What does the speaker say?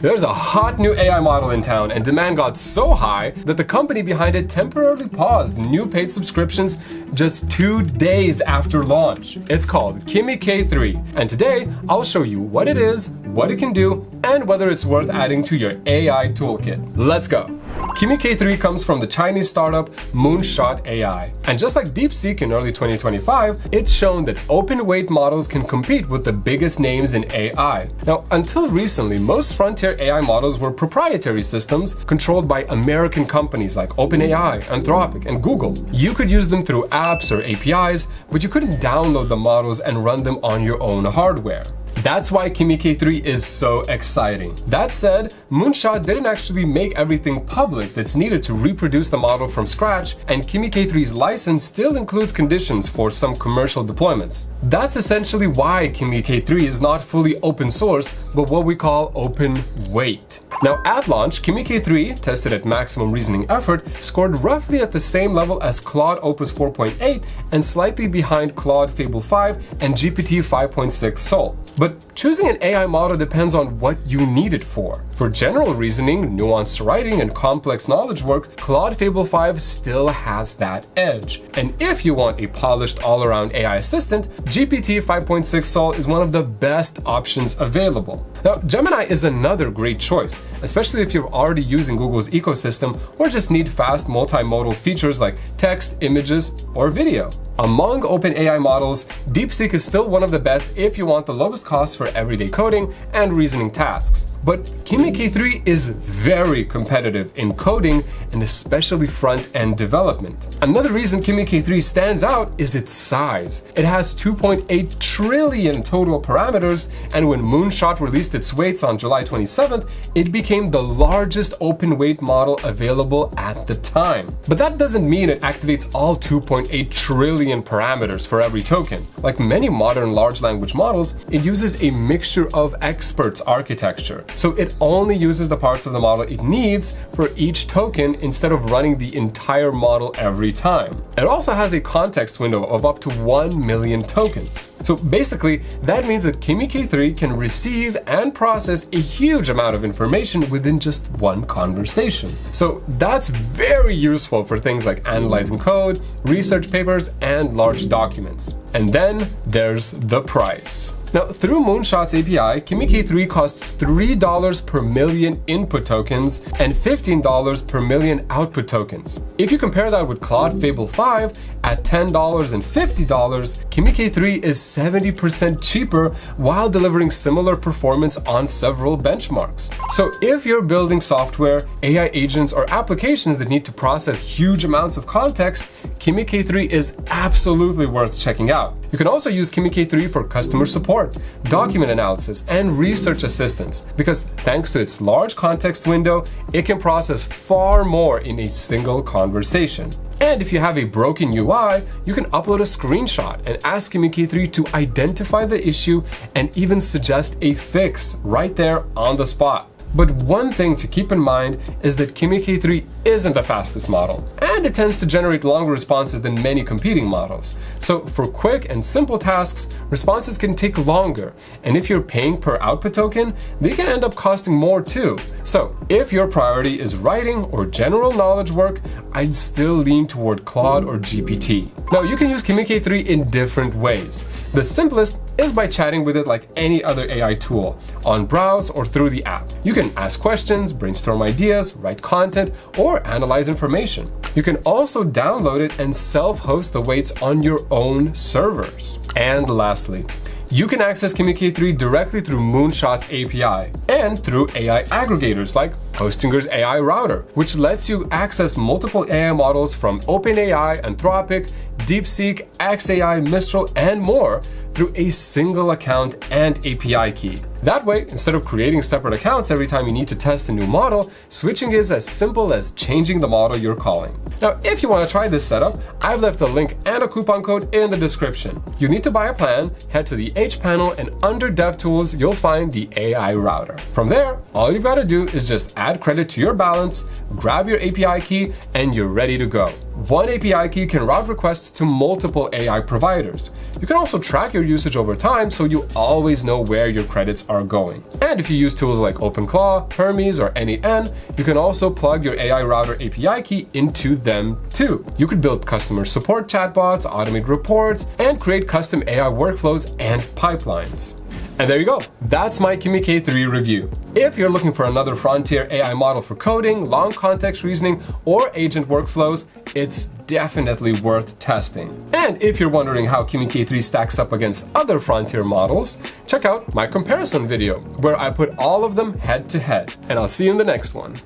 There's a hot new AI model in town, and demand got so high that the company behind it temporarily paused new paid subscriptions just 2 days after launch. It's called Kimi K3, and today I'll show you what it is, what it can do, and whether it's worth adding to your AI toolkit. Let's go! Kimi K3 comes from the Chinese startup Moonshot AI. And just like DeepSeek in early 2025, it's shown that open weight models can compete with the biggest names in AI. Now, until recently, most frontier AI models were proprietary systems controlled by American companies like OpenAI, Anthropic, and Google. You could use them through apps or APIs, but you couldn't download the models and run them on your own hardware. That's why Kimi K3 is so exciting. That said, Moonshot didn't actually make everything public that's needed to reproduce the model from scratch, and Kimi K3's license still includes conditions for some commercial deployments. That's essentially why Kimi K3 is not fully open source, but what we call open weight. Now, at launch, Kimi K3, tested at maximum reasoning effort, scored roughly at the same level as Claude Opus 4.8 and slightly behind Claude Fable 5 and GPT-5.6 Sol. But choosing an AI model depends on what you need it for. For general reasoning, nuanced writing, and complex knowledge work, Claude Fable 5 still has that edge. And if you want a polished all-around AI assistant, GPT-5.6 Sol is one of the best options available. Now, Gemini is another great choice, especially if you're already using Google's ecosystem or just need fast multimodal features like text, images, or video. Among OpenAI models, DeepSeek is still one of the best if you want the lowest cost for everyday coding and reasoning tasks. But Kimi K3 is very competitive in coding and especially front-end development. Another reason Kimi K3 stands out is its size. It has 2.8 trillion total parameters, and when Moonshot released its weights on July 27th, it became the largest open weight model available at the time. But that doesn't mean it activates all 2.8 trillion parameters for every token. Like many modern large language models, it uses a mixture of experts architecture. So it only uses the parts of the model it needs for each token instead of running the entire model every time. It also has a context window of up to 1 million tokens. So basically, that means that Kimi K3 can receive and process a huge amount of information within just one conversation. So that's very useful for things like analyzing code, research papers, and large documents. And then there's the price. Now, through Moonshot's API, Kimi K3 costs $3 per million input tokens and $15 per million output tokens. If you compare that with Claude Fable 5 at $10 and $50, Kimi K3 is 70% cheaper while delivering similar performance on several benchmarks. So if you're building software, AI agents, or applications that need to process huge amounts of context, Kimi K3 is absolutely worth checking out. You can also use Kimi K3 for customer support, document analysis, and research assistance, because thanks to its large context window, it can process far more in a single conversation. And if you have a broken UI, you can upload a screenshot and ask Kimi K3 to identify the issue and even suggest a fix right there on the spot. But one thing to keep in mind is that Kimi K3 isn't the fastest model, and it tends to generate longer responses than many competing models. So for quick and simple tasks, responses can take longer, and if you're paying per output token, they can end up costing more too. So if your priority is writing or general knowledge work, I'd still lean toward Claude or GPT. Now, you can use Kimi K3 in different ways. The simplest is by chatting with it like any other AI tool, on browse or through the app. You can ask questions, brainstorm ideas, write content, or analyze information. You can also download it and self-host the weights on your own servers. And lastly, you can access Kimi K3 directly through Moonshot's API and through AI aggregators like Hostinger's AI Router, which lets you access multiple AI models from OpenAI, Anthropic, DeepSeek, xAI, Mistral, and more through a single account and API key. That way, instead of creating separate accounts every time you need to test a new model, switching is as simple as changing the model you're calling. Now, if you want to try this setup, I've left a link and a coupon code in the description. You need to buy a plan, head to the H panel, and under DevTools, you'll find the AI Router. From there, all you've got to do is just add add credit to your balance, grab your API key, and you're ready to go. One API key can route requests to multiple AI providers. You can also track your usage over time so you always know where your credits are going. And if you use tools like OpenClaw, Hermes, or NEN, you can also plug your AI router API key into them too. You could build customer support chatbots, automate reports, and create custom AI workflows and pipelines. And there you go. That's my Kimi K3 review. If you're looking for another frontier AI model for coding, long context reasoning, or agent workflows, it's definitely worth testing. And if you're wondering how Kimi K3 stacks up against other frontier models, check out my comparison video, where I put all of them head to head. And I'll see you in the next one.